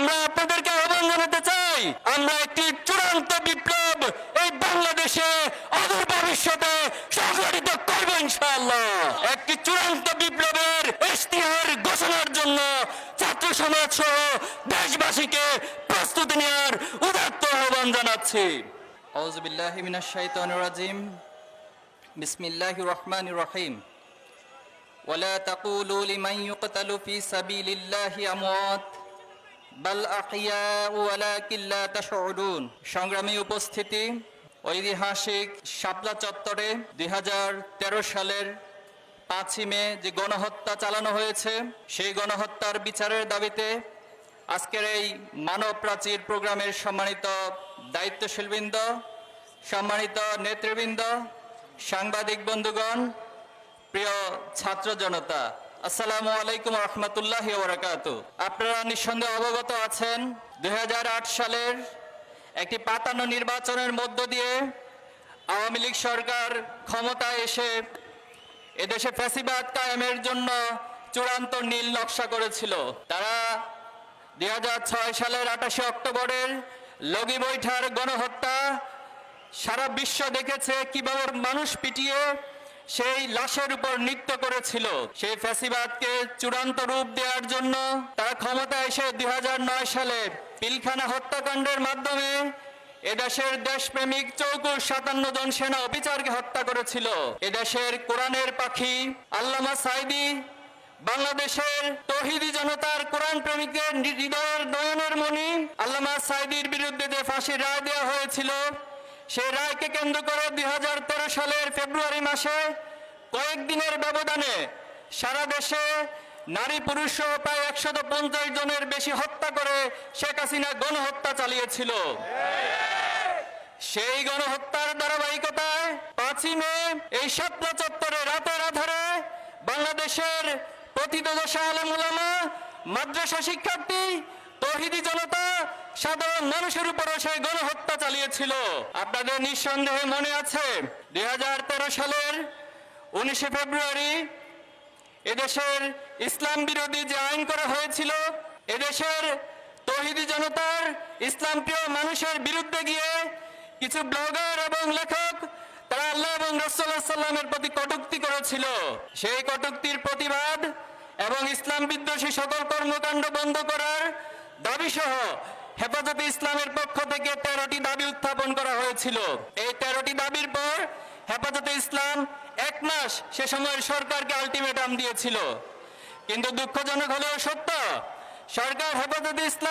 আমরা আপনাদেরকে আহ্বান জানাতে চাই, আমরা একটি চূড়ান্ত বিপ্লব এই বাংলাদেশে অদূর ভবিষ্যতে সংগঠিত করব ইনশাআল্লাহ। একটি চূড়ান্ত বিপ্লবের ইশতিহার ঘোষণার জন্য ছাত্র সমাজ সহ দেশবাসীকে প্রস্তুতি নেওয়ার উদাত্ত আহ্বান জানাচ্ছি। আউযু বিল্লাহি মিনাশ শাইতানির রাজিম। বিসমিল্লাহির রহমানির রহিম। ওয়ালা তাকুলু লিমান ইউকতালু ফি সাবিলিল্লাহি আমওয়াত বাল আহইয়াউ ওয়ালাকিন লা তাশউরুন। সংগ্রামী উপস্থিতি, ঐতিহাসিক শাপলা চত্বরে 2013 সালের 5ই মে যে গণহত্যা চালানো হয়েছে, সেই গণহত্যার বিচারের দাবিতে আজকের এই মানব প্রাচীর প্রোগ্রামের সম্মানিত দায়িত্বশীলবৃন্দ, সম্মানিত নেতৃবৃন্দ, সাংবাদিক বন্ধুগণ, প্রিয় ছাত্র জনতা, আসসালামু আলাইকুম রহমতুল্লাহি ওয়া বারাকাতুহু। আপনারা নিঃসন্দেহে অবগত আছেন 2008 সালের একটি পাতানো নির্বাচনের মধ্য দিয়ে আওয়ামী লীগ সরকার ক্ষমতায় এসে এদেশে ফ্যাসিবাদ কায়েমের জন্য চূড়ান্ত নীল নকশা করেছিল। তারা 2006 সালের 28 অক্টোবরের লগি বৈঠার গণহত্যা সারা বিশ্ব দেখেছে, কিভাবে মানুষ পিটিয়ে সেই লাশের উপর নৃত্য করেছিল। সেই ফ্যাসিবাদকে চূড়ান্ত রূপ দেওয়ার জন্য তারা ক্ষমতায় এসে 2009 সালে পিলখানা হত্যাকাণ্ডের মাধ্যমে এদেশের দেশপ্রেমিক 57 জন সেনা অফিসারকে হত্যা করেছিল। এদেশের কোরআনের পাখি আল্লামা সাঈদী, বাংলাদেশের তৌহিদি জনতার কোরআন প্রেমিকদের হৃদয়ের নয়নের মণি আল্লামা সাঈদীর বিরুদ্ধে যে ফাঁসির রায় দেওয়া হয়েছিল, সেই রায়কে কেন্দ্র করে 2013 সালের ফেব্রুয়ারি মাসে কয়েকদিনের ব্যবধানে সারা দেশে নারী পুরুষ সহ প্রায় 150 জনের বেশি হত্যা করে শেখ হাসিনা গণহত্যা চালিয়েছিল। সেই গণহত্যার ধারাবাহিকতায় 5ই মে এই শাপলা চত্বরে রাতের আধারে বাংলাদেশের প্রথিতযশা আলেম ওলামা, মাদ্রাসা শিক্ষার্থী, তৌহিদি জনতা, সাধারণ মানুষের উপরও সেই গণহত্যা চালিয়েছিল। আপনাদের নিঃসন্দেহে মনে আছে 2013 সালের 19 ফেব্রুয়ারি এদেশের ইসলাম বিরোধী যে আইন করা হয়েছিল, এদেশের তৌহিদি জনতার ইসলাম প্রিয় মানুষের বিরুদ্ধে গিয়ে কিছু ব্লগার এবং লেখক তারা আল্লাহ এবং রাসূলুল্লাহ সাল্লামের প্রতি কটূক্তি করেছিল। সেই কটূক্তির প্রতিবাদ এবং ইসলাম বিদ্বেষী সকল কর্মকাণ্ড বন্ধ করার দাবি সহ হেফাজতে ইসলামের পক্ষ থেকে 13টি দাবি উত্থাপন করা হয়েছিল। এই 13টি দাবির পর হেফাজতে ইসলাম 1 মাস সে সময়ের সরকারকে আলটিমেটাম দিয়েছিল। কিন্তু দুঃখজনক হলেও সত্য, সরকার হেফাজতে ইসলাম